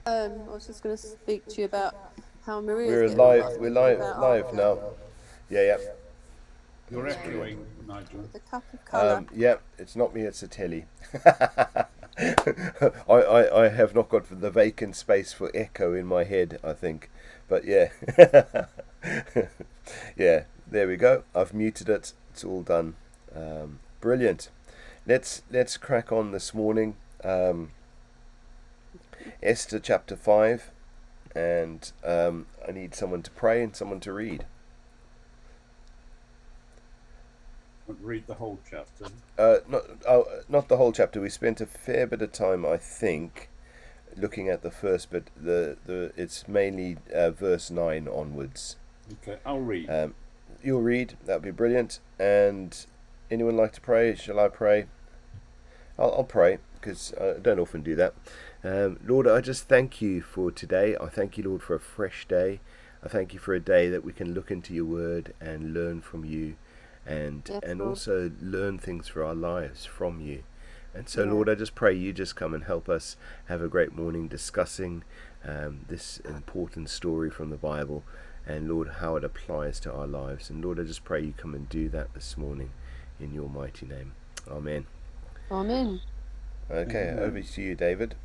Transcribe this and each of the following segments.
I was just going to speak to you about how Maria's We're getting on live. last We're week about our live now. Yeah, yeah. You're That's brilliant. echoing, Nigel. with the cup of colour. Yeah. It's not me. It's a telly. I have not got the vacant space for echo in my head, I think. But yeah. Yeah. There we go. I've muted it. It's all done. Brilliant. Let's crack on this morning. Esther chapter 5, and I need someone to pray and someone to read. Read the whole chapter. Not the whole chapter. We spent a fair bit of time, I think, looking at the first bit. It's mainly verse 9 onwards. Okay, I'll read. You'll read. That'd be brilliant. And anyone like to pray? Shall I pray? I'll pray, because I don't often do that. Lord, I just thank you for today. I thank you, Lord, for a fresh day. I thank you for a day that we can look into your word and learn from you, and also learn things for our lives from you. And so, Lord, I just pray you just come and help us have a great morning discussing this important story from the Bible, and Lord, how it applies to our lives. And Lord, I just pray you come and do that this morning in your mighty name. Amen. Amen. Okay, over to you, David.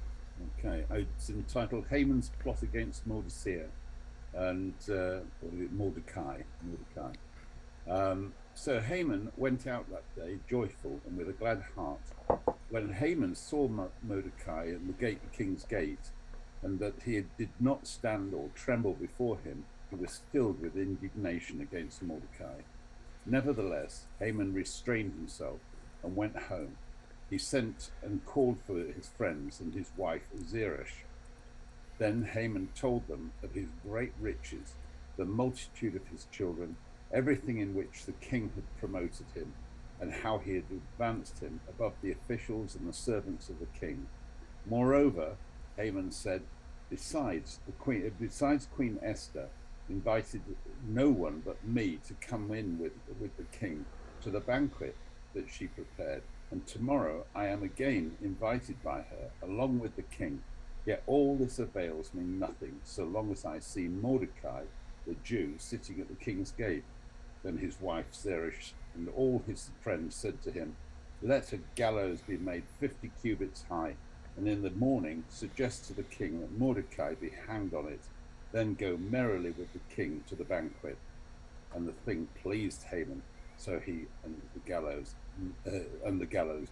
Okay, it's entitled Haman's Plot Against Mordecai and Mordecai. So Haman went out that day joyful and with a glad heart. When Haman saw Mordecai at the king's gate, and that he did not stand or tremble before him, he was filled with indignation against Mordecai. Nevertheless, Haman restrained himself and went home. He sent and called for his friends and his wife Zeresh. Then Haman told them of his great riches, the multitude of his children, everything in which the king had promoted him, and how he had advanced him above the officials and the servants of the king. Moreover, Haman said, besides Queen Esther invited no one but me to come in with the king to the banquet that she prepared. And tomorrow I am again invited by her, along with the king. Yet all this avails me nothing, so long as I see Mordecai, the Jew, sitting at the king's gate. Then his wife Zeresh and all his friends said to him, let a gallows be made 50 cubits high, and in the morning suggest to the king that Mordecai be hanged on it. Then go merrily with the king to the banquet. And the thing pleased Haman, so he and the gallows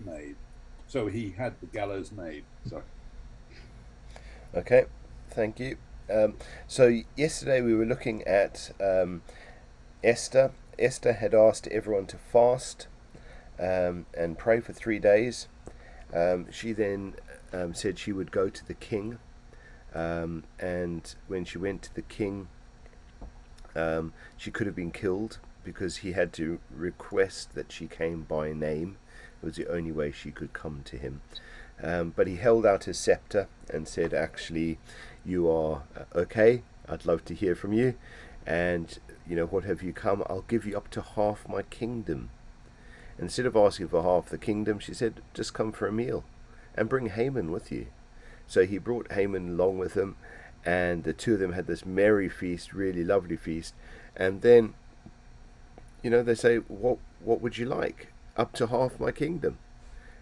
made. So he had the gallows made. Sorry. Okay, thank you. So yesterday we were looking at Esther. Esther had asked everyone to fast and pray for 3 days. She then said she would go to the king, and when she went to the king, she could have been killed, because he had to request that she came by name. It was the only way she could come to him. But he held out his scepter and said, actually, you are okay. I'd love to hear from you. And, what have you come? I'll give you up to half my kingdom. Instead of asking for half the kingdom, she said, just come for a meal and bring Haman with you. So he brought Haman along with him, and the two of them had this merry feast, really lovely feast. And then they say, what would you like? Up to half my kingdom.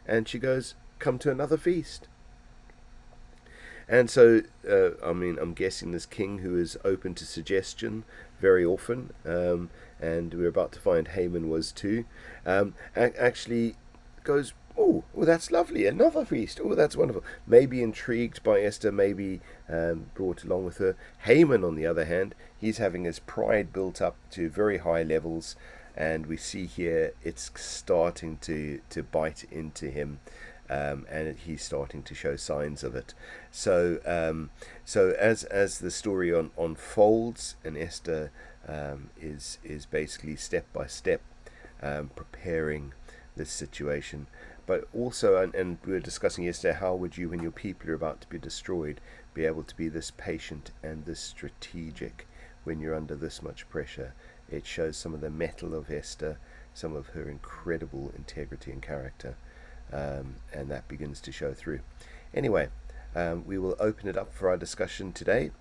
And she goes, come to another feast. And so, I'm guessing this king, who is open to suggestion very often, and we're about to find Haman was too, actually goes, oh, that's lovely, another feast, oh, that's wonderful. Maybe intrigued by Esther, maybe brought along with her. Haman, on the other hand, he's having his pride built up to very high levels, and we see here it's starting to bite into him, and he's starting to show signs of it. So as the story unfolds, and Esther is basically step by step preparing this situation. But also, and we were discussing yesterday, how would you, when your people are about to be destroyed, be able to be this patient and this strategic when you're under this much pressure? It shows some of the mettle of Esther, some of her incredible integrity and character, and that begins to show through. Anyway, We will open it up for our discussion today,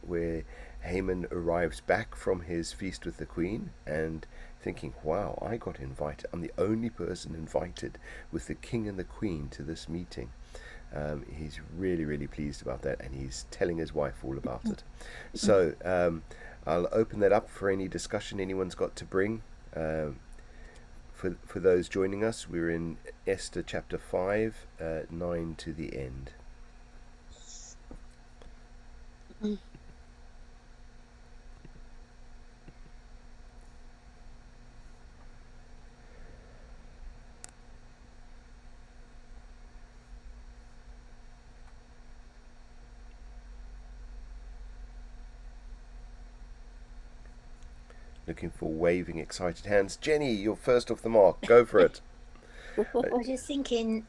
where Haman arrives back from his feast with the Queen and thinking, wow, I got invited. I'm the only person invited with the King and the Queen to this meeting. He's really, really pleased about that, and he's telling his wife all about it. So I'll open that up for any discussion anyone's got to bring. For those joining us, we're in Esther chapter 5, 9 to the end. Looking for waving, excited hands. Jenny, you're first off the mark. Go for it. I was just thinking,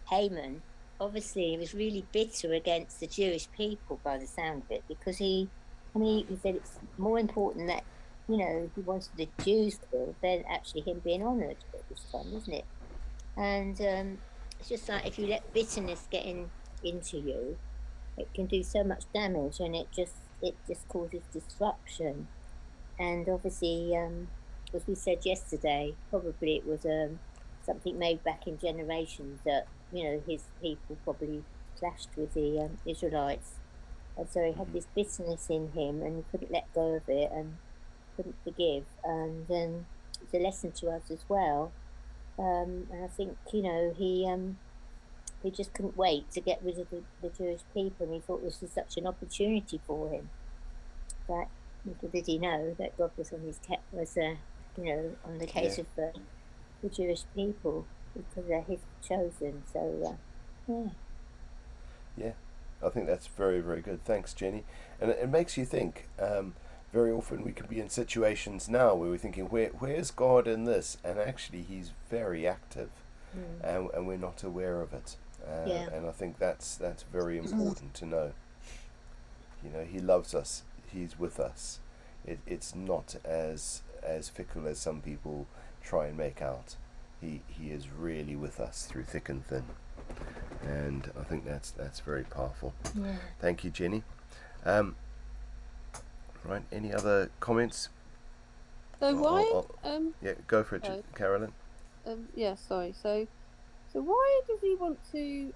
Haman, obviously he was really bitter against the Jewish people by the sound of it, because he said it's more important that, he wanted the Jews killed than actually him being honoured at this time, isn't it? And it's just like, if you let bitterness get into you, it can do so much damage, and it just causes disruption. And obviously, as we said yesterday, probably it was something made back in generations that, his people probably clashed with the Israelites. And so he had this bitterness in him, and he couldn't let go of it and couldn't forgive. And it's a lesson to us as well. And I think, he just couldn't wait to get rid of the Jewish people, and he thought this was such an opportunity for him. But little did he know that God was on the case of the Jewish people, because they're his chosen. So, Yeah, I think that's very, very good. Thanks, Jenny. And it makes you think. Very often we can be in situations now where we're thinking, where's God in this? And actually, he's very active, and we're not aware of it. And I think that's very important to know. He loves us. He's with us. It's not as fickle as some people try and make out. He is really with us through thick and thin, and I think that's very powerful. Yeah. Thank you, Jenny. Right, any other comments? So why? Yeah, go for it, Carolyn. Sorry. So why does he want to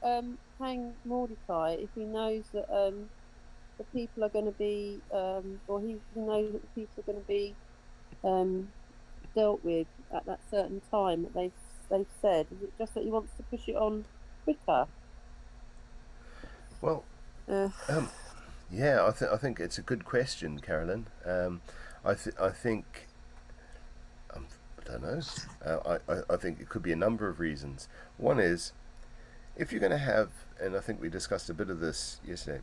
hang Mordecai if he knows that the people are going to be, or he knows that the people are going to be dealt with at that certain time that they've said? Is it just that he wants to push it on quicker? Well, yeah, I think it's a good question, Carolyn. I think I don't know. I think it could be a number of reasons. One is, if you're going to have, and I think we discussed a bit of this yesterday,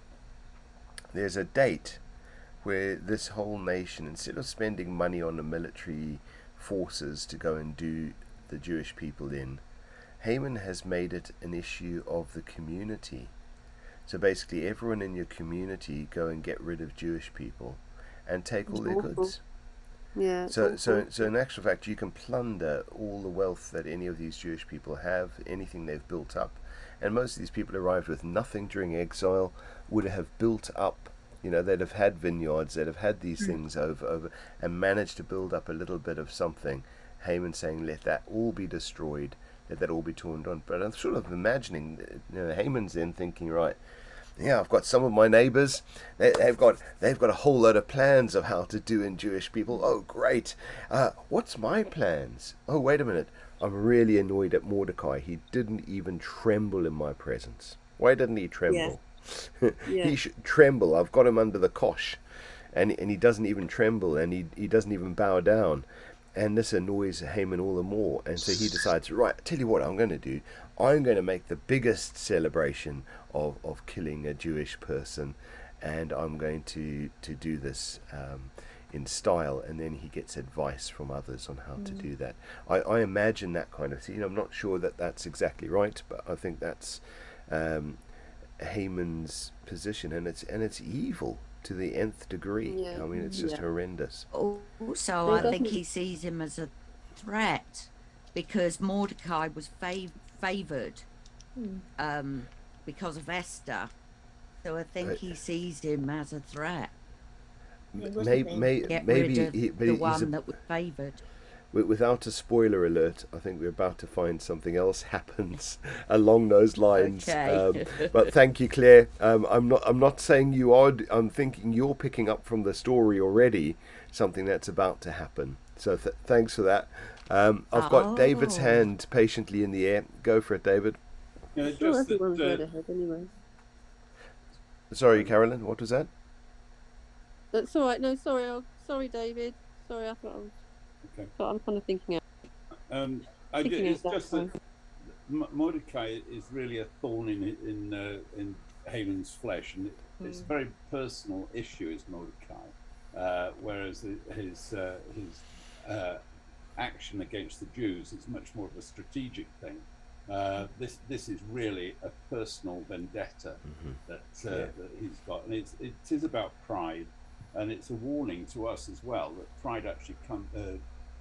there's a date where this whole nation, instead of spending money on the military forces to go and do the Jewish people in, Haman has made it an issue of the community. So basically, everyone in your community go and get rid of Jewish people and take all their goods. Yeah. So in actual fact, you can plunder all the wealth that any of these Jewish people have, anything they've built up. And most of these people arrived with nothing during exile, would have built up, they'd have had vineyards, they'd have had these things over, and managed to build up a little bit of something. Haman saying, let that all be destroyed, let that all be torn down. But I'm sort of imagining, Haman's then thinking, right, yeah, I've got some of my neighbours. They've got a whole load of plans of how to do in Jewish people. Oh, great! What's my plans? Oh, wait a minute. I'm really annoyed at Mordecai. He didn't even tremble in my presence. Why didn't he tremble? Yeah. He should tremble. I've got him under the cosh, and he doesn't even tremble, and he doesn't even bow down. And this annoys Haman all the more. And so he decides, right, tell you what I'm going to do. I'm going to make the biggest celebration of killing a Jewish person, and I'm going to do this in style. And then he gets advice from others on how to do that. I imagine that kind of thing. I'm not sure that that's exactly right, but I think that's Haman's position, and it's evil to the nth degree. Yeah. I mean, it's just horrendous. Also, I think he sees him as a threat, because Mordecai was favoured because of Esther. So I think he sees him as a threat. Get rid of the one that was favoured. Without a spoiler alert, I think we're about to find something else happens along those lines. Okay. But thank you, Claire. I'm not saying you are. I'm thinking you're picking up from the story already something that's about to happen. So thanks for that. I've got David's hand patiently in the air. Go for it, David. Yeah, Sure, everyone's read ahead anyway. Sorry, Carolyn. What was that? That's all right. No, sorry. Sorry, David. Sorry, I thought I was. Okay. But I'm kind of thinking out. It's just that Mordecai is really a thorn in Haman's flesh, and it's a very personal issue. Is Mordecai, whereas his action against the Jews is much more of a strategic thing. This is really a personal vendetta that he's got, and it is about pride, and it's a warning to us as well that pride actually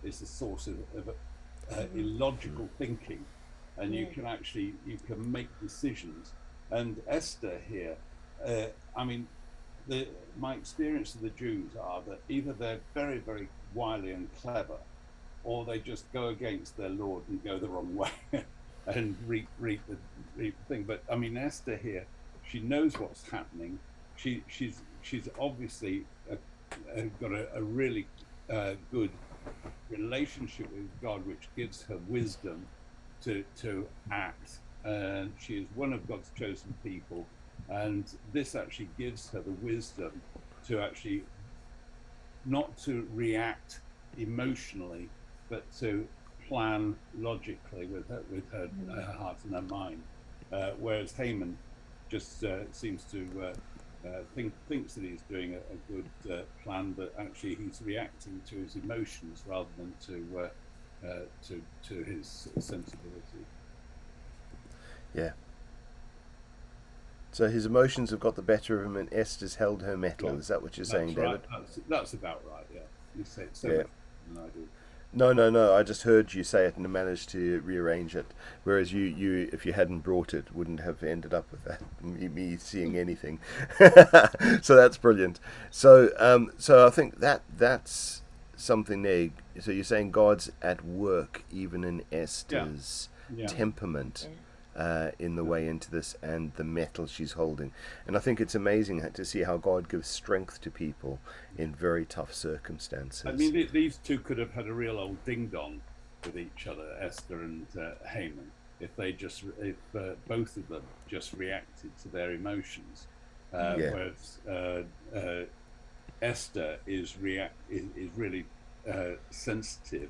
is the source of illogical thinking, and you can make decisions. And Esther here, my experience of the Jews are that either they're very, very wily and clever, or they just go against their Lord and go the wrong way and reap the thing. But I mean, Esther here, she knows what's happening. She's obviously got a really good relationship with God, which gives her wisdom to act. And she is one of God's chosen people, and this actually gives her the wisdom to actually not to react emotionally, but to plan logically with her heart and her mind. Whereas Haman just seems to thinks that he's doing a good plan, but actually he's reacting to his emotions rather than to his sensibility. Yeah. So his emotions have got the better of him, and Esther's held her mettle. Yeah. Is that what you're saying, David? That's about right. Yeah, you say it so much better than I do. No. I just heard you say it and managed to rearrange it. Whereas you, if you hadn't brought it, wouldn't have ended up with that me seeing anything. So that's brilliant. So I think that's something there. So you're saying God's at work even in Esther's temperament. In the way into this and the metal she's holding. And I think it's amazing to see how God gives strength to people in very tough circumstances. I mean, these two could have had a real old ding-dong with each other, Esther and Haman, if both of them just reacted to their emotions. Whereas Esther is really sensitive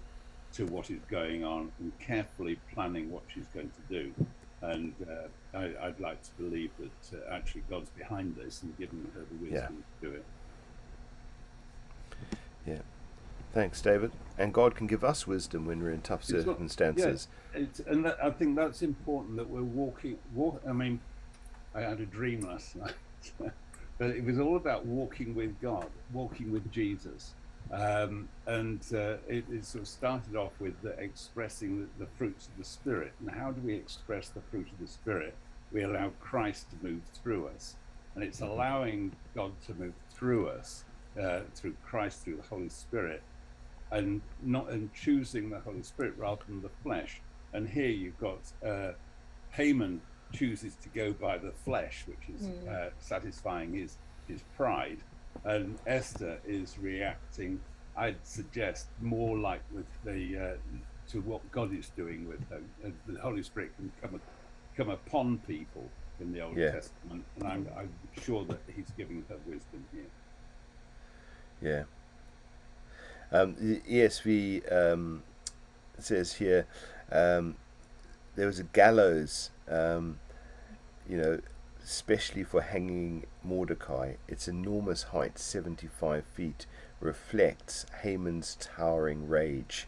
to what is going on and carefully planning what she's going to do. And I'd like to believe that actually God's behind this and giving her the wisdom to do it. Yeah. Thanks, David. And God can give us wisdom when we're in tough circumstances. I think that's important, that we're walking. I mean, I had a dream last night, but it was all about walking with God, walking with Jesus. It sort of started off with expressing the fruits of the Spirit. And how do we express the fruit of the Spirit? We allow Christ to move through us, and it's allowing God to move through us through Christ, through the Holy Spirit, and choosing the Holy Spirit rather than the flesh. And here you've got Haman chooses to go by the flesh, which is satisfying his pride. And Esther is reacting, I'd suggest, more like with to what God is doing with her. The Holy Spirit can come upon people in the Old Testament, and I'm sure that he's giving her wisdom here. Yeah. The ESV says here, there was a gallows, especially for hanging Mordecai. Its enormous height, 75 feet, reflects Haman's towering rage.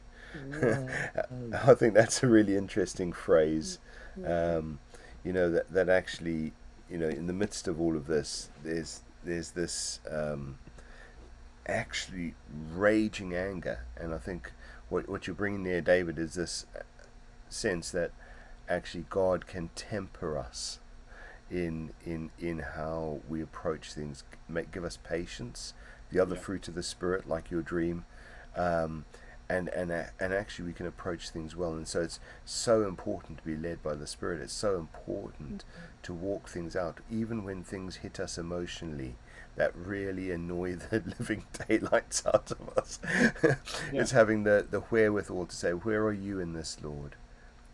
I think that's a really interesting phrase. That actually, in the midst of all of this, there's this actually raging anger. And I think what you're bringing there, David, is this sense that actually God can temper us in how we approach things, give us patience, the other fruit of the Spirit, like your dream, um, and actually we can approach things well. And so it's so important to be led by the Spirit. It's so important to walk things out, even when things hit us emotionally that really annoy the living daylights out of us. It's having the wherewithal to say, where are you in this, Lord?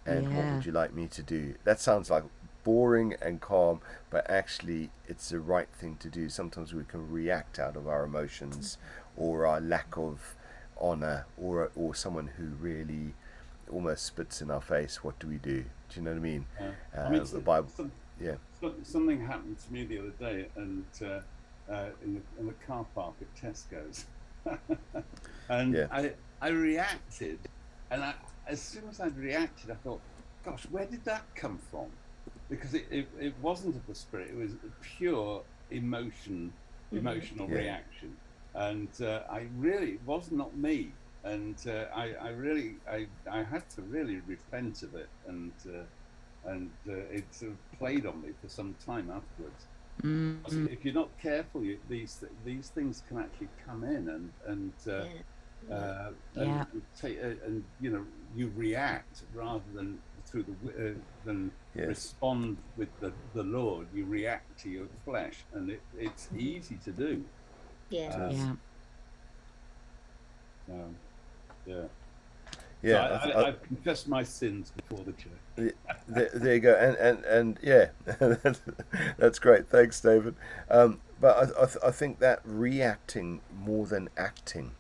And what would you like me to do? That sounds like boring and calm, but actually it's the right thing to do. Sometimes we can react out of our emotions or our lack of honor, or someone who really almost spits in our face. What do we do? Do you know what I mean? I mean, the Bible, something happened to me the other day, and in the car park at Tesco's, and I reacted, and as soon as I'd reacted, I thought, gosh, where did that come from? Because it wasn't of the Spirit; it was a pure emotional reaction, and it was not me, and I had to really repent of it, and it sort of played on me for some time afterwards. If you're not careful, these things can actually come in and you react rather than through respond with the Lord. You react to your flesh, and it's easy to do. So I've confessed my sins before the church. There you go, and that's great. Thanks, David. But I think that reacting more than acting.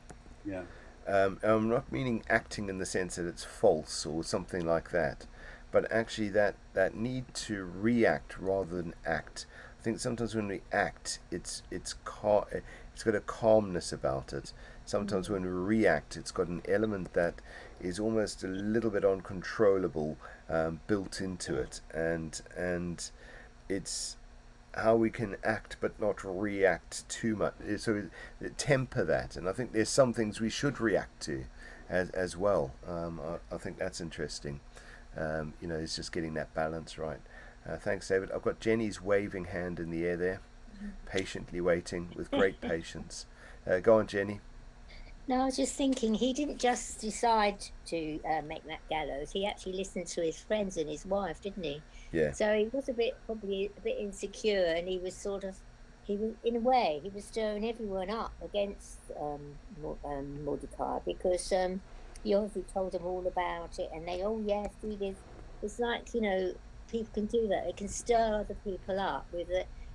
I'm not meaning acting in the sense that it's false or something like that, but actually that need to react rather than act. I think sometimes when we act, it's got a calmness about it. Sometimes when we react, it's got an element that is almost a little bit uncontrollable built into it, and it's how we can act but not react too much. So temper that, and I think there's some things we should react to as well. I think that's interesting. It's just getting that balance right. Thanks, David. I've got Jenny's waving hand in the air there, patiently waiting with great patience. Go on, Jenny. No, I was just thinking, he didn't just decide to make that gallows. He actually listened to his friends and his wife, didn't he? Yeah. So he was probably a bit insecure, and he was in a way, he was stirring everyone up against Mordecai, because he obviously told them all about it, and they, do this. It's like, people can do that. They can stir other people up with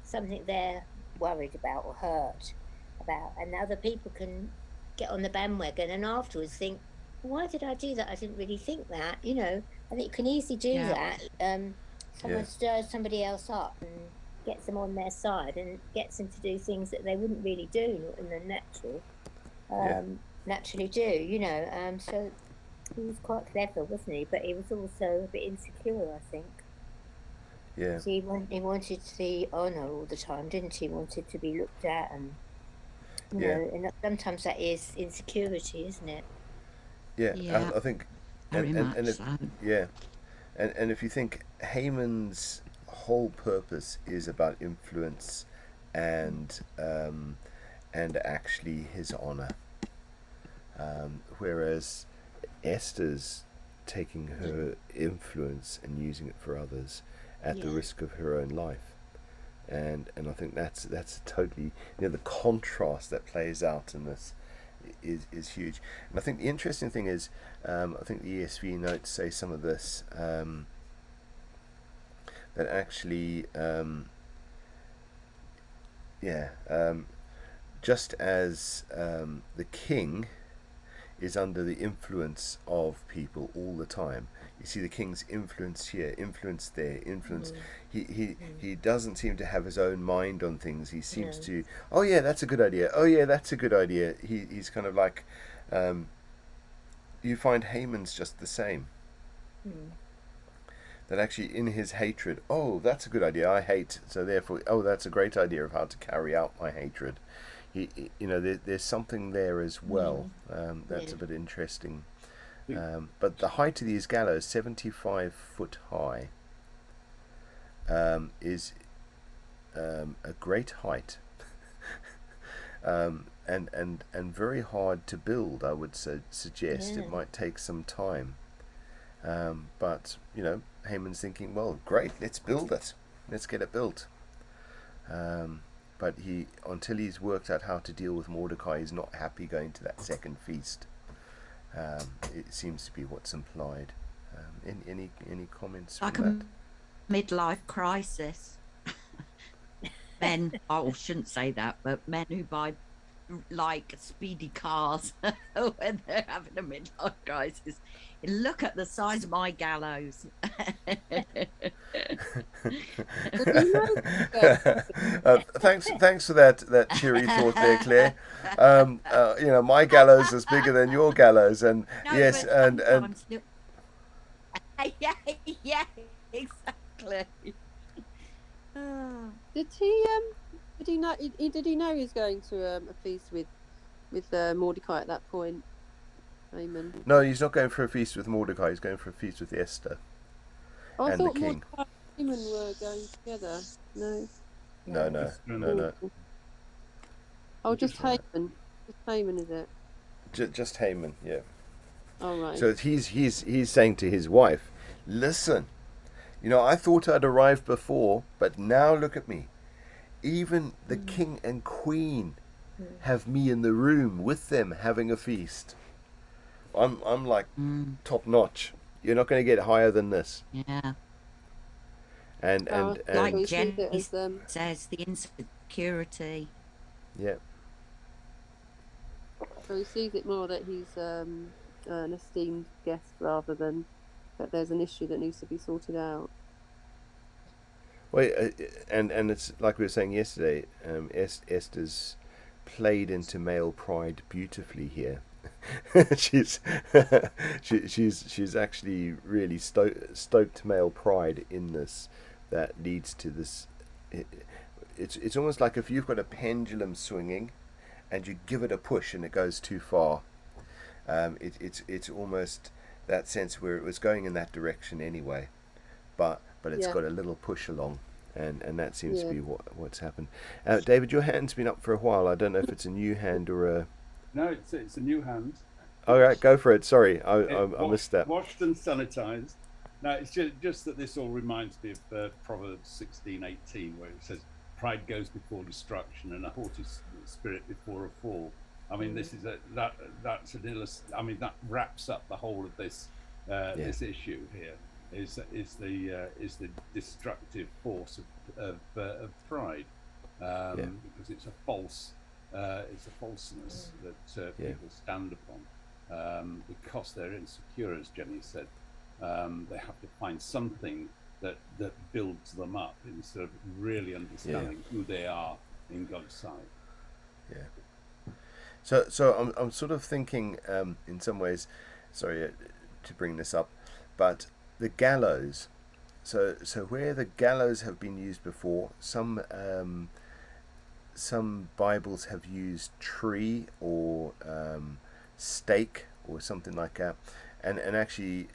something they're worried about or hurt about, and other people can get on the bandwagon and afterwards think, why did I do that? I didn't really think that, I think you can easily do that. Someone stirs somebody else up and gets them on their side and gets them to do things that they wouldn't really do, not in the naturally do, so he was quite clever, wasn't he? But he was also a bit insecure, I think. Yeah. He wanted the honour all the time, didn't he? He wanted to be looked at, and and sometimes that is insecurity, isn't it? Yeah. I think, Very much so. And if you think Haman's whole purpose is about influence and actually his honor, whereas Esther's taking her influence and using it for others at the risk of her own life. And I think that's totally, the contrast that plays out in this is huge. And I think the interesting thing is, I think the ESV notes say some of this, that actually, just as the king is under the influence of people all the time. You see the king's influence here, influence there, influence. He doesn't seem to have his own mind on things. He seems to, oh yeah, that's a good idea. Oh yeah, that's a good idea. He's kind of like, you find Haman's just the same. That actually in his hatred, oh, that's a good idea. I hate, so therefore, oh, that's a great idea of how to carry out my hatred. There's something there as well. That's a bit interesting. But the height of these gallows, 75 foot high, is a great height. And very hard to build, I would suggest. Yeah. It might take some time. But, Haman's thinking, well, great, let's build it. Let's get it built. But until he's worked out how to deal with Mordecai, he's not happy going to that second feast. It seems to be what's implied. Any comments Like from a midlife crisis. Men, I shouldn't say that, but men who buy like speedy cars when they're having a midlife crisis. Look at the size of my gallows. Thanks for that cheery thought there, Claire. My gallows is bigger than your gallows, and No, yes, but and sometimes yeah, exactly. Did he know? Did he know he was going to a feast with Mordecai at that point? Haman. No, he's not going for a feast with Mordecai. He's going for a feast with Esther Oh, I and the thought king. Mordecai and Haman were going together. No. No. Oh, just Haman. Just Haman, is it? Just Haman, yeah. Oh, right. So he's saying to his wife, listen, I thought I'd arrived before, but now look at me. Even the king and queen have me in the room with them having a feast. I'm like top notch. You're not going to get higher than this. Yeah. And Like we Jenny see it as, says, the insecurity. yeah. So he sees it more that he's an esteemed guest rather than that there's an issue that needs to be sorted out. Well, and it's like we were saying yesterday. Esther's played into male pride beautifully here. she's actually really stoked male pride in this that leads to this. It's almost like if you've got a pendulum swinging, and you give it a push and it goes too far. It's almost that sense where it was going in that direction anyway, but it's got a little push along, and that seems to be what's happened. David, your hand's been up for a while. I don't know if it's a new hand or a. No, it's a new hand. All right, go for it. Sorry, I missed that. Washed and sanitized. No, it's just that this all reminds me of Proverbs 16:18, where it says, "Pride goes before destruction, and a haughty spirit before a fall." I mean, this is that's that wraps up the whole of this this issue here. Is the destructive force of pride, because it's a falseness that people stand upon, because they're insecure, as Jenny said. They have to find something that builds them up instead of really understanding who they are in God's sight. Yeah. So I'm sort of thinking, in some ways, sorry to bring this up, but the gallows. So where the gallows have been used before, some Bibles have used tree or stake or something like that, and actually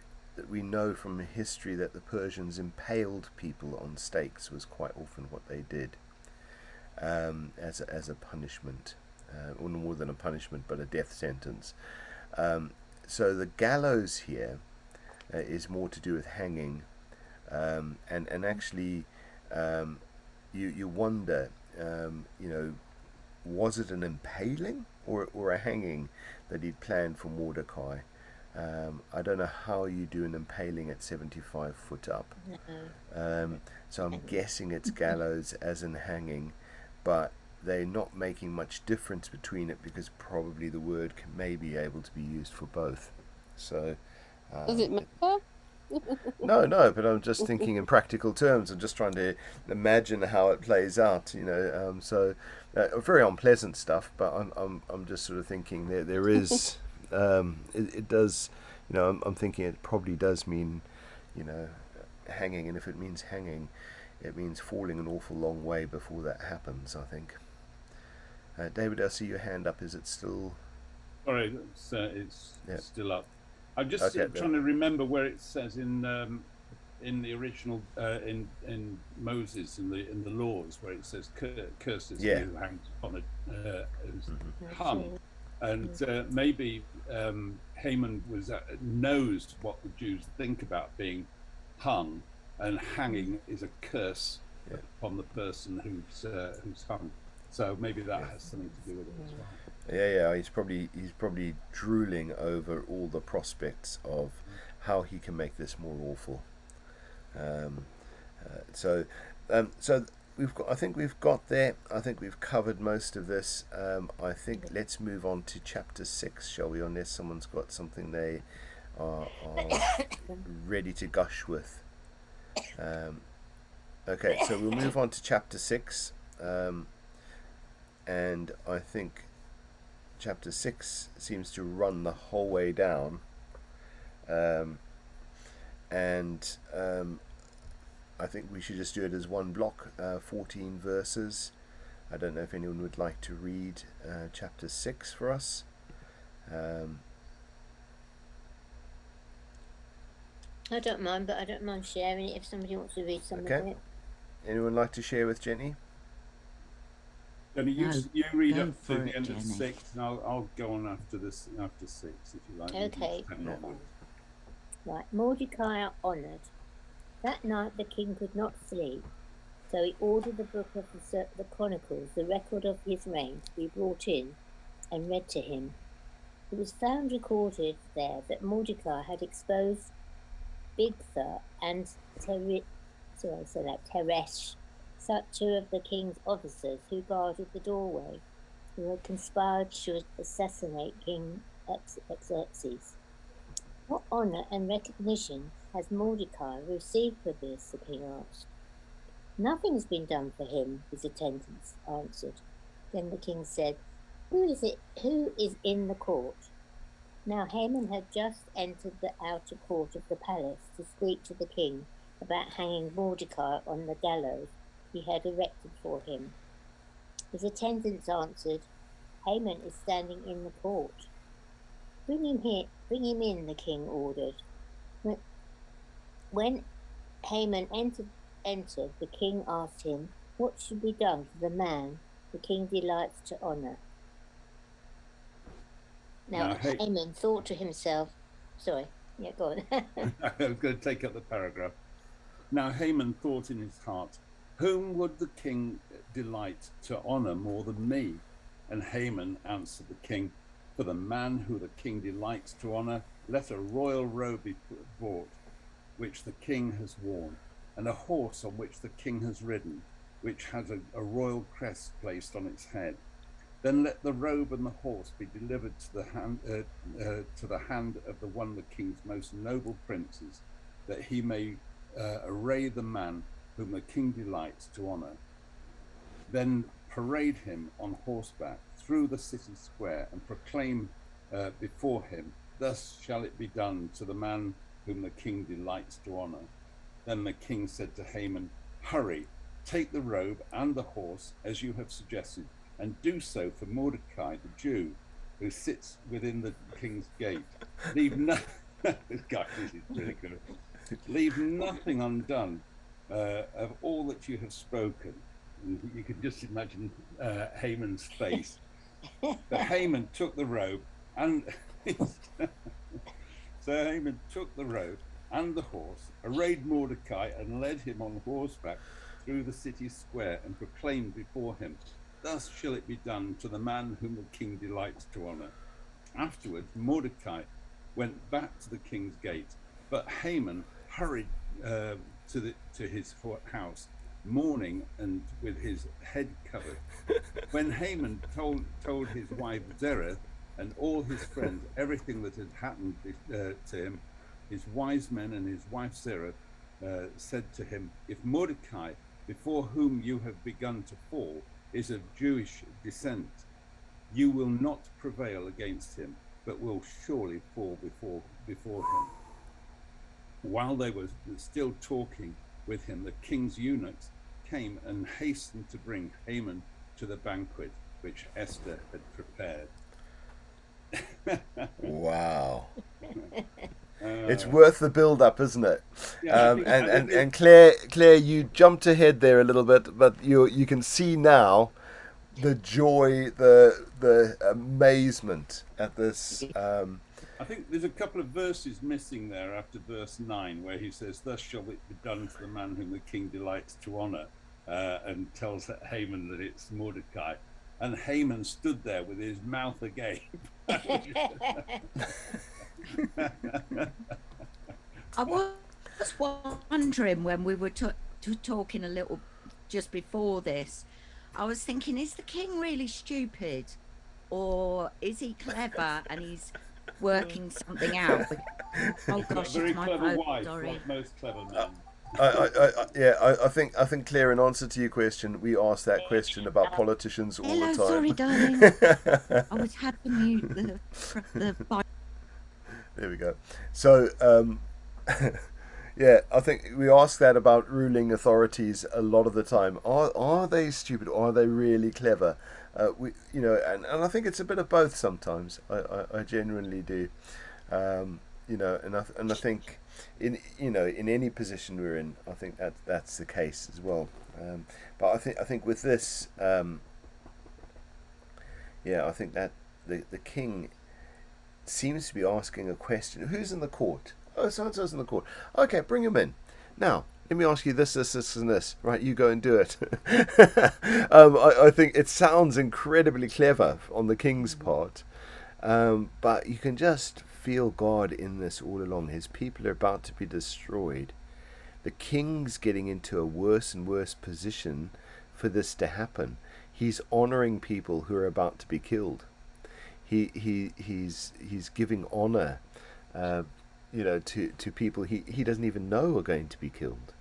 we know from history that the Persians impaled people on stakes was quite often what they did, as a punishment, or more than a punishment, but a death sentence. So the gallows here is more to do with hanging, and actually you wonder, was it an impaling or a hanging that he'd planned for Mordecai? I don't know how you do an impaling at 75 foot up. So I'm guessing it's gallows as in hanging, but they're not making much difference between it because probably the word may be able to be used for both. So Does it matter? No, but I'm just thinking in practical terms. I'm just trying to imagine how it plays out, So very unpleasant stuff, but I'm just sort of thinking there is it does, I'm thinking it probably does mean, hanging, and if it means hanging, it means falling an awful long way before that happens, I think. David, I see your hand up. Is it still? Sorry, it's still up. I'm just Okay, trying to remember where it says in the original in Moses in the laws where it says curses he who hangs upon who's hung, and maybe Haman knows what the Jews think about being hung, and hanging is a curse upon the person who's hung. So maybe that has something to do with it as well. Yeah. He's probably drooling over all the prospects of how he can make this more awful. So I think we've got there. I think we've covered most of this. I think let's move on to chapter 6, shall we? Unless someone's got something they are ready to gush with. Okay, so we'll move on to chapter 6, and I think chapter 6 seems to run the whole way down, and I think we should just do it as one block, 14 verses. I don't know if anyone would like to read chapter 6 for us. I don't mind, but I don't mind sharing it if somebody wants to read some of it. Anyone like to share with Jenny? Jenny, you read up to the end of 6, and I'll go on after 6, if you like. Okay. Right, Mordecai honoured. That night the king could not sleep, so he ordered the book of the Chronicles, the record of his reign, to be brought in and read to him. It was found recorded there that Mordecai had exposed Bigtha and Teresh, two of the king's officers who guarded the doorway, who had conspired to assassinate King Xerxes. What honour and recognition has Mordecai received for this? The king asked. Nothing has been done for him, his attendants answered. Then the king said, Who is in the court? Now Haman had just entered the outer court of the palace to speak to the king about hanging Mordecai on the gallows he had erected for him. His attendants answered, Haman is standing in the court. Bring him in, the king ordered. When Haman entered, the king asked him, What should be done for the man the king delights to honour? Now Haman thought to himself, go on. I was going to take up the paragraph. Now Haman thought in his heart, Whom would the king delight to honour more than me? And Haman answered the king, For the man who the king delights to honour, let a royal robe be brought, which the king has worn, and a horse on which the king has ridden, which has a royal crest placed on its head. Then let the robe and the horse be delivered to the hand of the one of the king's most noble princes, that he may array the man whom the king delights to honour. Then parade him on horseback through the city square and proclaim before him, Thus shall it be done to the man whom the king delights to honour. Then the king said to Haman, Hurry, take the robe and the horse as you have suggested, and do so for Mordecai the Jew, who sits within the king's gate. Leave Leave nothing undone of all that you have spoken. And you can just imagine Haman's face. But Haman took the robe and so Haman took the robe and the horse, arrayed Mordecai, and led him on horseback through the city square, and proclaimed before him, Thus shall it be done to the man whom the king delights to honour. Afterwards Mordecai went back to the king's gate, but Haman hurried to his house, mourning and with his head covered. When Haman told his wife Zerah and all his friends everything that had happened to him, his wise men and his wife Zerah said to him, If Mordecai, before whom you have begun to fall, is of Jewish descent, you will not prevail against him, but will surely fall before him. While they were still talking with him, the king's eunuchs came and hastened to bring Haman to the banquet which Esther had prepared. Wow. It's Uh, worth the build-up, isn't it? yeah, I think, And Claire, you jumped ahead there a little bit, but you can see now the joy, the amazement at this. I think there's a couple of verses missing there after verse 9, where he says, "Thus shall it be done to the man whom the king delights to honor," and tells Haman that it's Mordecai. And Haman stood there with his mouth agape. I was wondering when we were talking a little just before this, I was thinking, is the king really stupid, or is he clever and he's working something out? Oh gosh, Very it's my clever phone. wife, Sorry. like most clever men. I think Claire, in answer to your question, we ask that question about politicians all Hello, the time. sorry, darling. I was had to mute the There we go. So, yeah, I think we ask that about ruling authorities a lot of the time. Are they stupid, or are they really clever? And I think it's a bit of both sometimes. I genuinely do. And I think in any position we're in, I think that's the case as well. But I think with this, I think that the king seems to be asking a question. Who's in the court? Oh, so-and-so's in the court. Okay, bring him in. Now, let me ask you this, and this. Right, you go and do it. I think it sounds incredibly clever on the king's part. But you can just feel God in this all along. His people are about to be destroyed. The king's getting into a worse and worse position for this to happen. He's honoring people who are about to be killed. He's giving honor, to people he doesn't even know are going to be killed.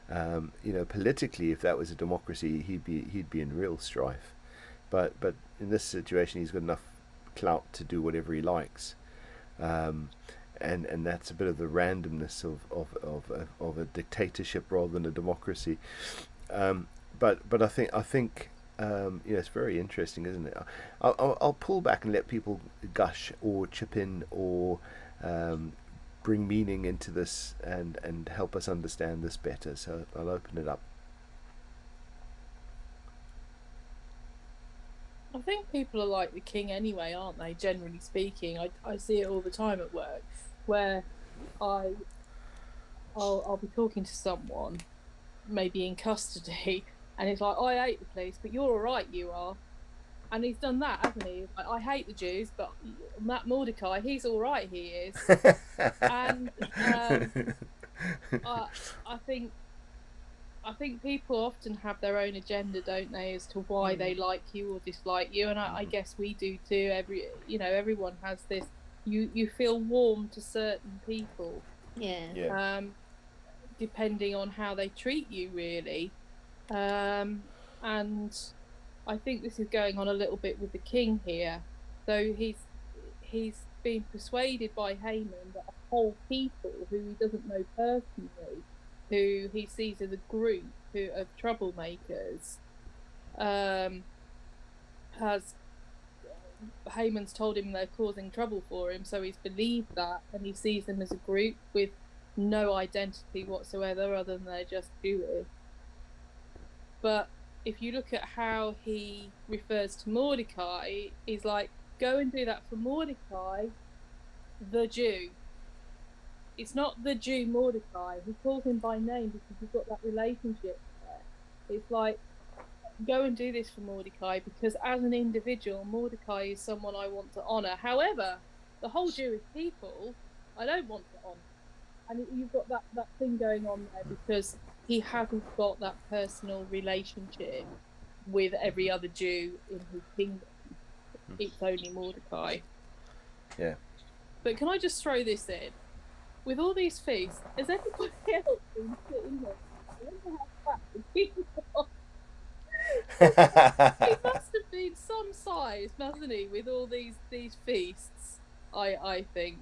Politically, if that was a democracy, he'd be in real strife. But in this situation, he's got enough clout to do whatever he likes, and that's a bit of the randomness of a dictatorship rather than a democracy. But I think it's very interesting, isn't it? I'll pull back and let people gush or chip in or bring meaning into this and help us understand this better. So I'll open it up. I think people are like the king anyway, aren't they? Generally speaking, I see it all the time at work, where I'll be talking to someone, maybe in custody, and it's like, I hate the police, but you're all right, you are. And he's done that, hasn't he? Like, I hate the Jews, but Matt Mordecai, he's all right, he is. And I think people often have their own agenda, don't they, as to why they like you or dislike you, and I guess we do too. Everyone has this. You feel warm to certain people, depending on how they treat you, really. And I think this is going on a little bit with the king here. So he's been persuaded by Haman that a whole people who he doesn't know personally, who he sees as a group of troublemakers, Haman's told him they're causing trouble for him, so he's believed that, and he sees them as a group with no identity whatsoever other than they're just Jewish. But if you look at how he refers to Mordecai, he's like, go and do that for Mordecai, the Jew. It's not the Jew Mordecai. He calls him by name because you've got that relationship there. It's like, go and do this for Mordecai because as an individual, Mordecai is someone I want to honour. However, the whole Jewish people, I don't want to honour. And you've got that thing going on there because he hasn't got that personal relationship with every other Jew in his kingdom. It's only Mordecai. Yeah. But can I just throw this in? With all these feasts, has everybody else been sitting there? I wonder how fat the king was. He must have been some size, mustn't he, with all these feasts, I think.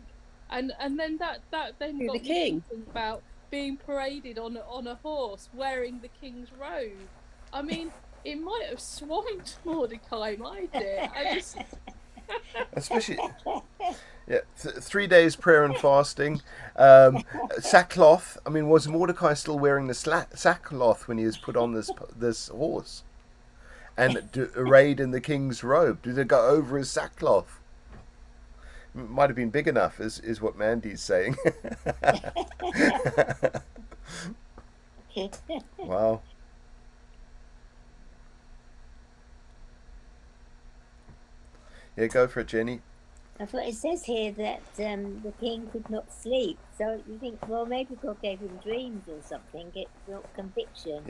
And then that then got the king thinking about being paraded on a horse wearing the king's robe. I mean, it might have swamped Mordecai, might it? Especially, yeah, 3 days prayer and fasting. Sackcloth. I mean, was Mordecai still wearing the sackcloth when he was put on this horse and arrayed in the king's robe? Did it go over his sackcloth? Might have been big enough, is what Mandy's saying. Wow. Yeah, go for it, Jenny. I thought it says here that the king could not sleep. So you think, well, maybe God gave him dreams or something, get conviction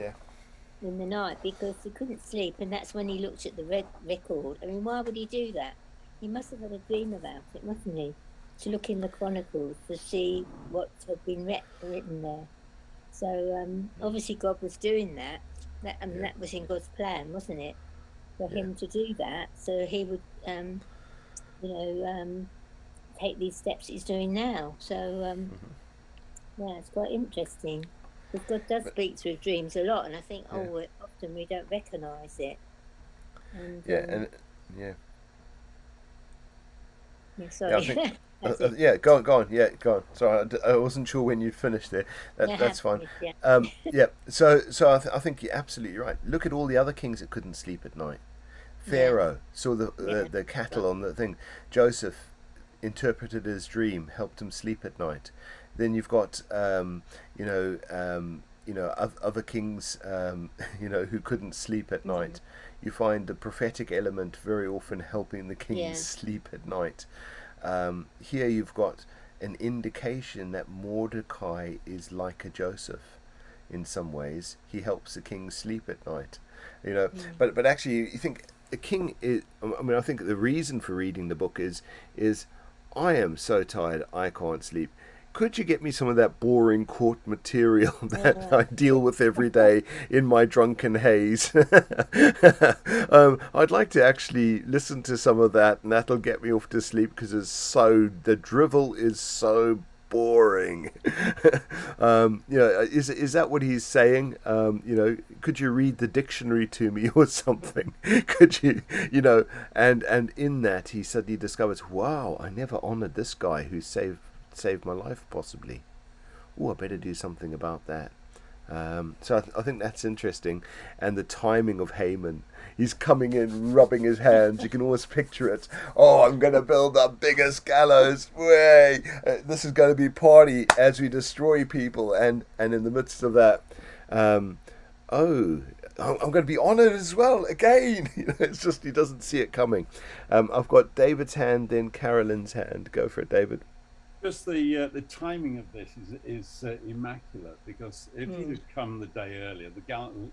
in the night because he couldn't sleep, and that's when he looked at the record. I mean, why would he do that? He must have had a dream about it, mustn't he? To look in the chronicles to see what had been written there. So obviously God was doing that. That was in God's plan, wasn't it? For him to do that, so he would, take these steps he's doing now. So yeah, it's quite interesting because God does speak through dreams a lot, and I think often we don't recognise it. And, sorry. Yeah, go on. Yeah, go on. Sorry, I wasn't sure when you'd finished there. That's fine. So I think you're absolutely right. Look at all the other kings that couldn't sleep at night. Pharaoh saw the cattle on the thing. Joseph interpreted his dream, helped him sleep at night. Then you've got other kings who couldn't sleep at night. You find the prophetic element very often helping the kings sleep at night. Here you've got an indication that Mordecai is like a Joseph in some ways. He helps the king sleep at night, but actually you think a king is, I think the reason for reading the book is I am so tired I can't sleep. Could you get me some of that boring court material that I deal with every day in my drunken haze? I'd like to actually listen to some of that, and that'll get me off to sleep because the drivel is so boring. Is that what he's saying? Could you read the dictionary to me or something? Could you, and in that he suddenly discovers, wow, I never honored this guy who saved my life, possibly. Oh, I better do something about that. So I think that's interesting. And the timing of Haman. He's coming in, rubbing his hands. You can almost picture it. Oh, I'm going to build the biggest gallows. Way! This is going to be party as we destroy people. And in the midst of that, I'm going to be honoured as well, again. It's just he doesn't see it coming. I've got David's hand, then Carolyn's hand. Go for it, David. Just the timing of this is immaculate, because if he'd have come the day earlier, the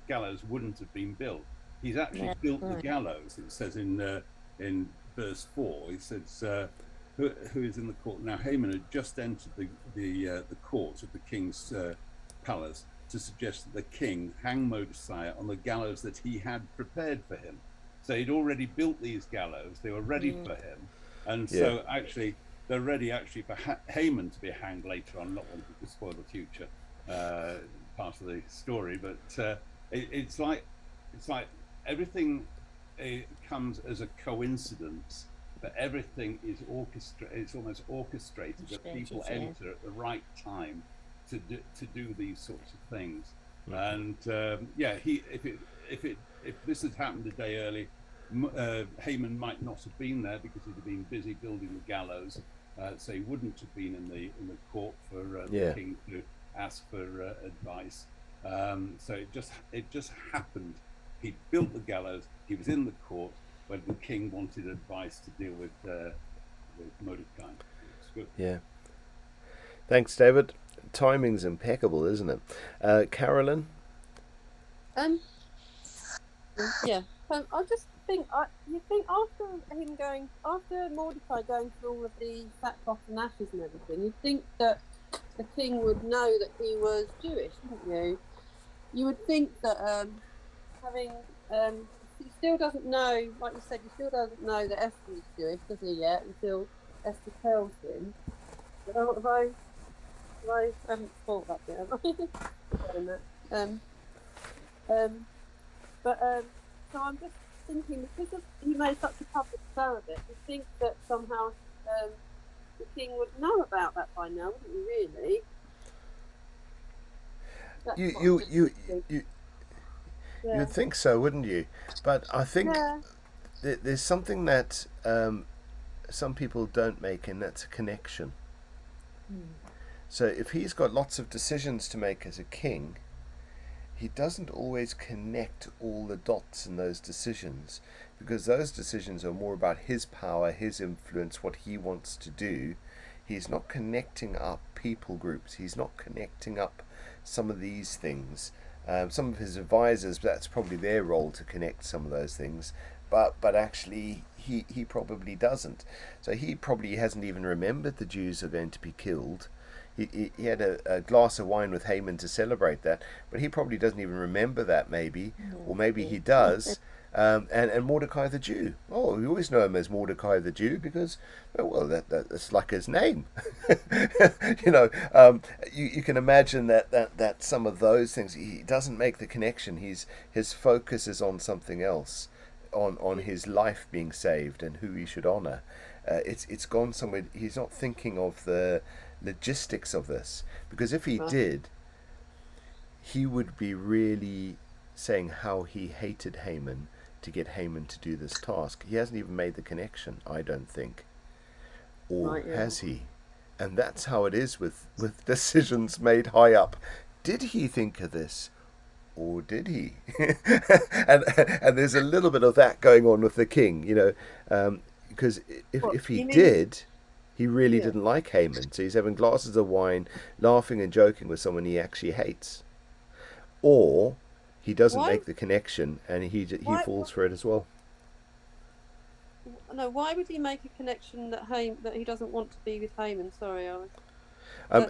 gallows wouldn't have been built. He's actually built the gallows. It says in verse 4. He says, "Who is in the court now?" Haman had just entered the court of the king's palace to suggest that the king hang Mordecai on the gallows that he had prepared for him. So he'd already built these gallows; they were ready for him, and so actually. They're ready actually for Haman to be hanged later on. Not wanting to spoil the future part of the story, but it's like everything comes as a coincidence, but everything is orchestrated. It's almost orchestrated that people enter at the right time to do these sorts of things. And if this had happened a day early, Haman might not have been there because he'd have been busy building the gallows. So he wouldn't have been in the court for the king to ask for advice. So it just happened. He built the gallows. He was in the court when the king wanted advice to deal with Mordecai. It's good. Yeah. Thanks, David. Timing's impeccable, isn't it? Carolyn. Yeah. I just think you think after Mordecai going through all of the sackcloth and ashes and everything, you'd think that the king would know that he was Jewish, wouldn't you? You would think that he still doesn't know, like you said, he still doesn't know that Esther is Jewish, does he yet? Until Esther tells him. But I haven't thought that bit, have I? So I'm just thinking because he made such a public show of it, you think that somehow the king would know about that by now, wouldn't you? Really? You'd think so, wouldn't you? But I think there's something that some people don't make, and that's a connection. So if he's got lots of decisions to make as a king, he doesn't always connect all the dots in those decisions, because those decisions are more about his power, his influence, what he wants to do. He's not connecting up people groups. He's not connecting up some of these things. Some of his advisors, that's probably their role to connect some of those things, but actually he probably doesn't. So he probably hasn't even remembered the Jews are going to be killed. He had a glass of wine with Haman to celebrate that, but he probably doesn't even remember that, maybe, or maybe he does. And Mordecai the Jew. Oh, we always know him as Mordecai the Jew because, well, that's like his name. You can imagine that some of those things, he doesn't make the connection. His focus is on something else, on his life being saved and who he should honor. It's gone somewhere. He's not thinking of the logistics of this, because if he did, he would be really saying how he hated Haman to get Haman to do this task. He hasn't even made the connection, I don't think. Or has he? And that's how it is with decisions made high up. Did he think of this? Or did he? and there's a little bit of that going on with the king, because if he did, he really didn't like Haman. So he's having glasses of wine, laughing and joking with someone he actually hates. Or he doesn't make the connection, and he falls for it as well. No, why would he make a connection that he doesn't want to be with Haman? Sorry,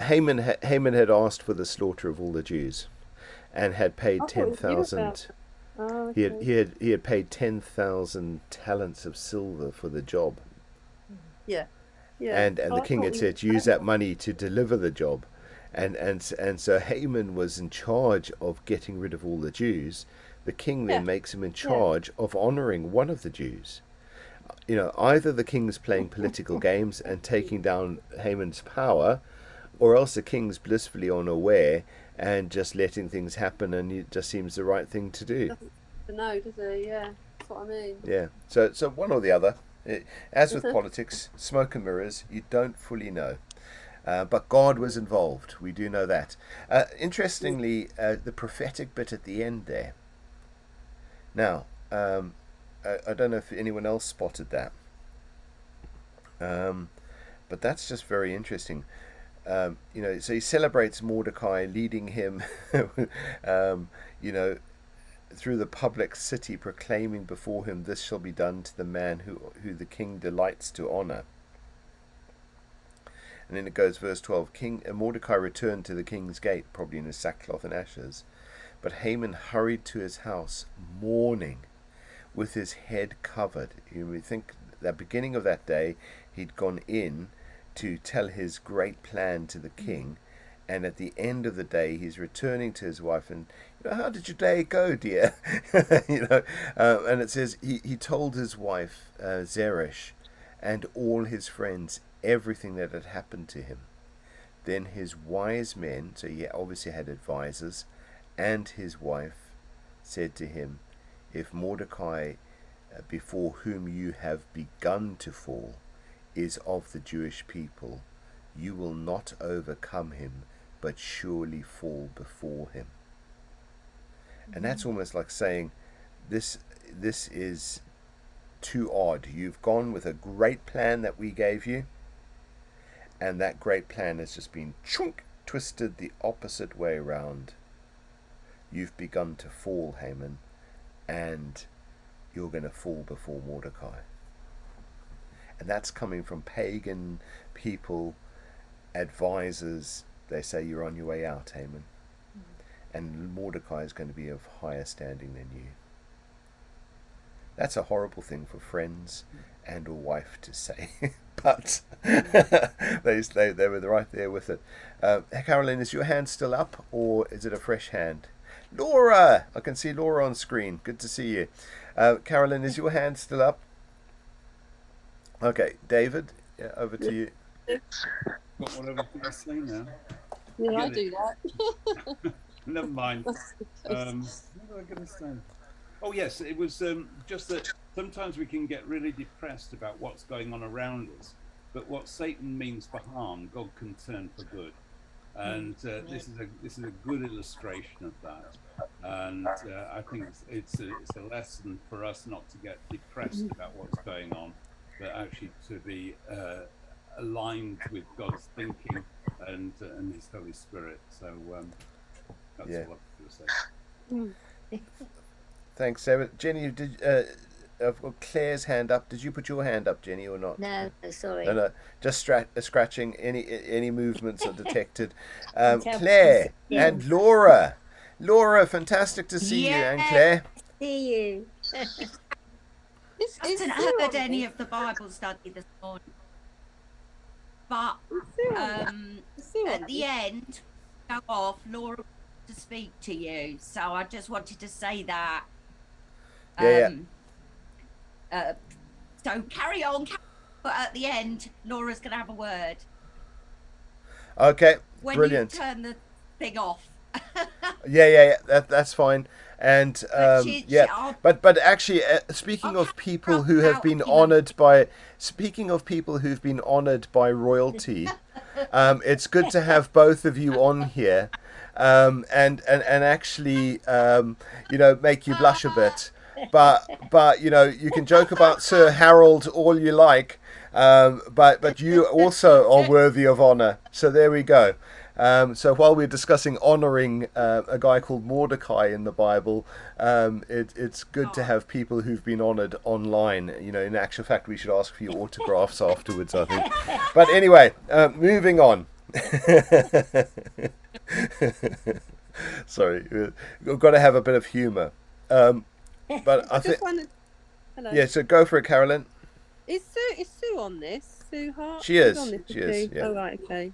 Haman had asked for the slaughter of all the Jews, and had paid 10,000. He had paid 10,000 talents of silver for the job. Yeah. And the king had said, use that money to deliver the job. And so Haman was in charge of getting rid of all the Jews. The king then makes him in charge of honouring one of the Jews. Either the king's playing political games and taking down Haman's power, or else the king's blissfully unaware and just letting things happen, and it just seems the right thing to do. No, does he? Yeah, that's what I mean. Yeah, so one or the other. As with politics, smoke and mirrors, you don't fully know. But God was involved. We do know that. Interestingly, the prophetic bit at the end there. Now, I don't know if anyone else spotted that. But that's just very interesting. So he celebrates Mordecai, leading him, through the public city, proclaiming before him, "This shall be done to the man who the king delights to honor." And then it goes, verse 12, Mordecai returned to the king's gate, probably in his sackcloth and ashes. But Haman hurried to his house, mourning, with his head covered. You would think that beginning of that day, he'd gone in to tell his great plan to the king. And at the end of the day, he's returning to his wife and, how did your day go, dear? And it says he told his wife, Zeresh, and all his friends, everything that had happened to him. Then his wise men, so he obviously had advisors, and his wife said to him, "If Mordecai, before whom you have begun to fall, is of the Jewish people, you will not overcome him, but surely fall before him." And that's almost like saying, this is too odd. You've gone with a great plan that we gave you, and that great plan has just been twisted the opposite way around. You've begun to fall, Haman, and you're going to fall before Mordecai. And that's coming from pagan people, advisors. They say you're on your way out, Haman. And Mordecai is going to be of higher standing than you. That's a horrible thing for friends and a wife to say. But they were right there with it. Caroline, is your hand still up, or is it a fresh hand? Laura! I can see Laura on screen. Good to see you. Carolyn, is your hand still up? Okay, David, over to you. Got whatever to say now. Yeah, I Get do that. Never mind. What was I going to say? Oh yes, it was just that sometimes we can get really depressed about what's going on around us, but what Satan means for harm, God can turn for good, and this is a good illustration of that. And I think it's a lesson for us not to get depressed about what's going on, but actually to be aligned with God's thinking and His Holy Spirit. So that's all I was going to say. Thanks, Sarah. Jenny, did I've got Claire's hand up. Did you put your hand up, Jenny, or not? No, sorry. No. Just scratching. Any movements are detected. Claire and Laura. Laura, fantastic to see you, and Claire. See you. I haven't heard any of the Bible study this morning, but at the end, go off. Laura wants to speak to you, so I just wanted to say that. So carry on. But at the end, Laura's going to have a word. Okay, when brilliant. You turn the thing off. Yeah. That's fine. And but actually, speaking of people who have been honoured by royalty, it's good to have both of you on here, and actually, make you blush a bit. But you can joke about Sir Harold all you like, but you also are worthy of honour. So there we go. So while we're discussing honouring a guy called Mordecai in the Bible, it's good to have people who've been honoured online. In actual fact, we should ask for your autographs afterwards, I think. But anyway, moving on. Sorry, we've got to have a bit of humour. But I think. Hello. Yeah, so go for it, Carolyn. Is Sue on this? Sue Hart? She is. On this, she is. Yeah. Oh right, okay.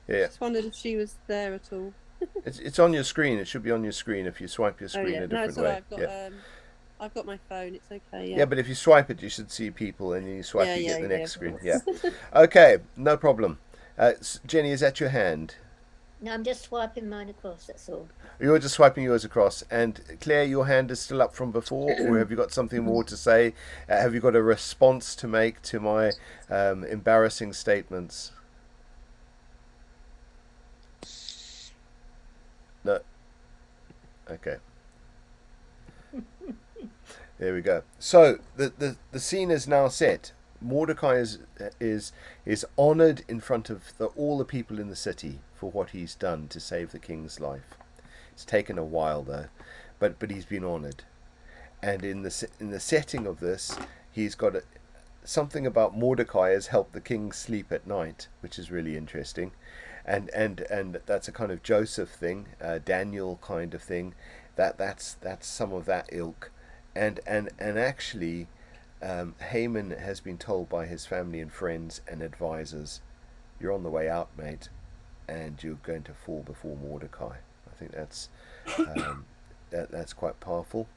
Yeah. Just wondered if she was there at all. It's on your screen. It should be on your screen if you swipe your screen a different way. I've got my phone. It's okay. Yeah, but if you swipe it, you should see people, and you swipe, you get the next screen. Yeah. Okay, no problem. Jenny, is that your hand? No, I'm just swiping mine across, that's all. You're just swiping yours across. And Claire, your hand is still up from before, or have you got something more to say? Have you got a response to make to my embarrassing statements? No. Okay. There we go. So the scene is now set. Mordecai is honoured in front of all the people in the city for what he's done to save the king's life. It's taken a while though, but he's been honoured, and in the setting of this, he's got something about Mordecai has helped the king sleep at night, which is really interesting, and that's a kind of Joseph thing, Daniel kind of thing, that's some of that ilk, and actually. Haman has been told by his family and friends and advisors, you're on the way out, mate, and you're going to fall before Mordecai. I think that's that's quite powerful.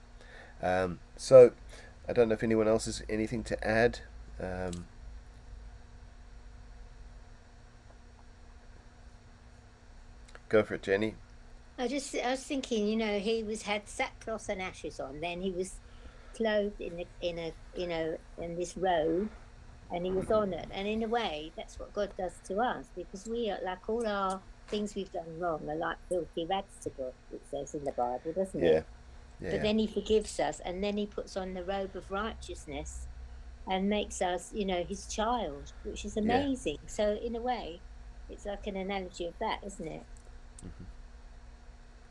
So I don't know if anyone else has anything to add. Go for it, Jenny. I was thinking, he had sackcloth and ashes on, then he was clothed in this robe, and he was honoured, and in a way that's what God does to us, because we are like all our things we've done wrong are like filthy rags to God, it says in the Bible, doesn't it? Yeah. But then he forgives us, and then he puts on the robe of righteousness and makes us his child, which is amazing. So in a way it's like an analogy of that, isn't it?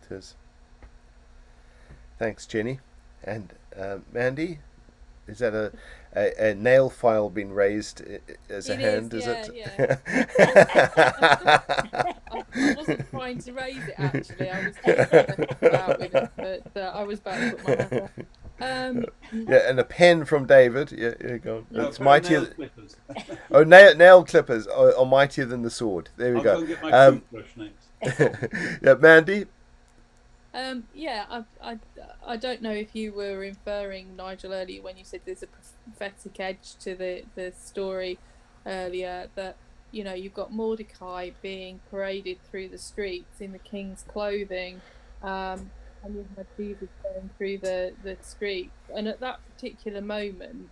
It is. Thanks, Jenny. And Mandy, is that a nail file being raised as a hand? Is it? Yeah. I wasn't trying to raise it actually. I was about with it, but I was about to put my hand up. Yeah, and a pen from David. Yeah, go on. No, it's mightier. Nail clippers. Oh, nail clippers are mightier than the sword. There we I'll go. go and get my toothbrush next. Yeah, Mandy. Yeah, I don't know if you were inferring, Nigel, earlier when you said there's a prophetic edge to the story earlier, that you've got Mordecai being paraded through the streets in the king's clothing, and you had Jesus going through the streets, and at that particular moment,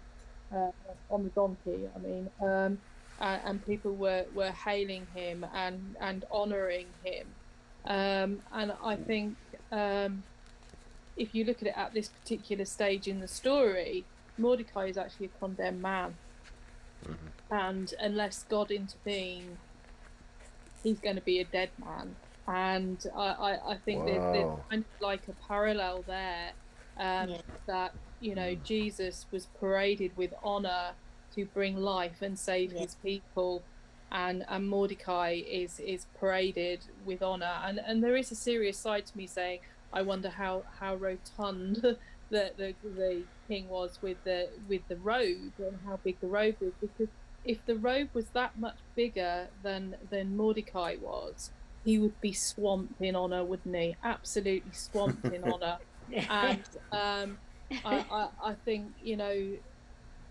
on the donkey, I mean, and people were hailing him and honouring him, and I think, if you look at it at this particular stage in the story, Mordecai is actually a condemned man, and unless God intervenes, he's going to be a dead man. And I think there's Wow. kind of like a parallel there, that Jesus was paraded with honor to bring life and save his people, and Mordecai is paraded with honor, and there is a serious side to me saying, I wonder how rotund the king was with the robe, and how big the robe was, because if the robe was that much bigger than Mordecai was, he would be swamped in honor, wouldn't he? Absolutely swamped in honor. And I think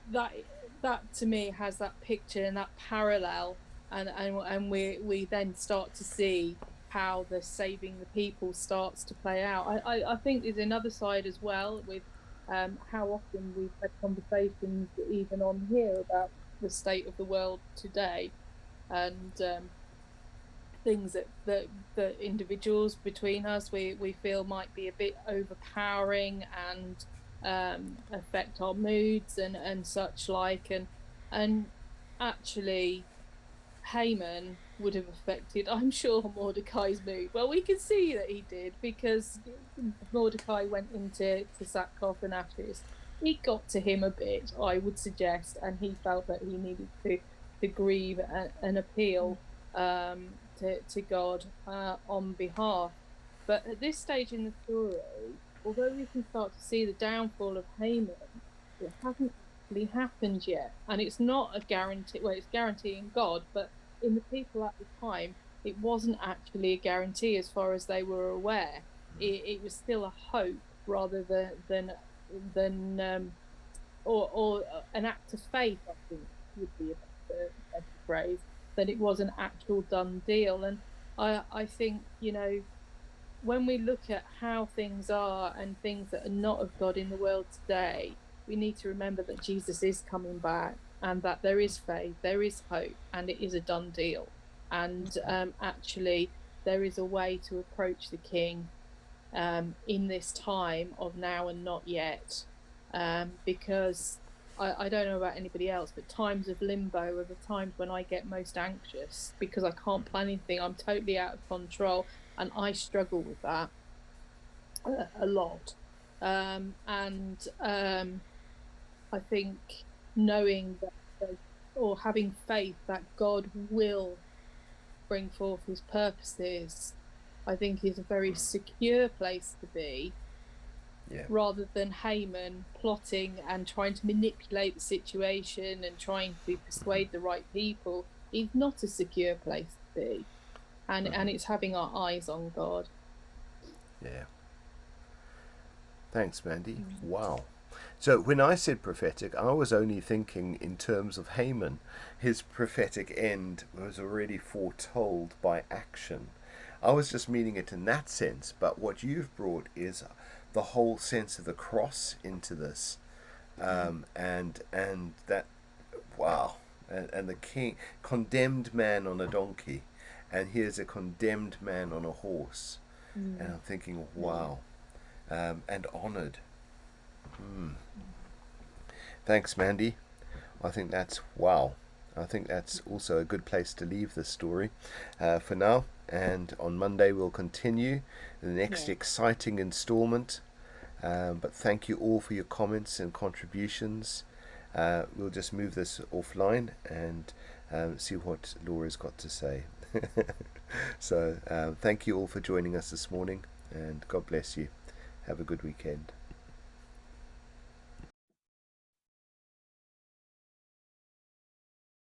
that to me has that picture and that parallel, and we then start to see how the saving the people starts to play out. I think there's another side as well, with how often we've had conversations even on here about the state of the world today, and things that individuals between us we feel might be a bit overpowering, and affect our moods and such like, and actually Haman would have affected, I'm sure, Mordecai's mood. Well, we can see that he did, because Mordecai went into sackcloth and ashes. It got to him a bit, I would suggest, and he felt that he needed to grieve and appeal to God on behalf. But at this stage in the story, although we can start to see the downfall of Haman, it hasn't actually happened yet, and it's not a guarantee. Well, it's guaranteeing God, but in the people at the time, it wasn't actually a guarantee as far as they were aware. It was still a hope rather than or an act of faith, I think would be a better phrase, that it was an actual done deal. And I think, when we look at how things are and things that are not of God in the world today, we need to remember that Jesus is coming back, and that there is faith, there is hope, and it is a done deal. And actually, there is a way to approach the King in this time of now and not yet, because I don't know about anybody else, but times of limbo are the times when I get most anxious, because I can't plan anything. I'm totally out of control, and I struggle with that a lot. I think knowing that, or having faith that God will bring forth his purposes, I think is a very secure place to be, rather than Haman plotting and trying to manipulate the situation and trying to persuade the right people. It's not a secure place to be, and it's having our eyes on God. Yeah. Thanks, Mandy. Wow. So when I said prophetic, I was only thinking in terms of Haman. His prophetic end was already foretold by action. I was just meaning it in that sense, but what you've brought is the whole sense of the cross into this, and that, wow, and the king, condemned man on a donkey, and here's a condemned man on a horse, and I'm thinking, wow, and honoured. Thanks, Mandy. I think that's wow. I think that's also a good place to leave this story for now. And on Monday we'll continue the next exciting installment. But thank you all for your comments and contributions. We'll just move this offline and see what Laura's got to say. So thank you all for joining us this morning, and God bless you. Have a good weekend.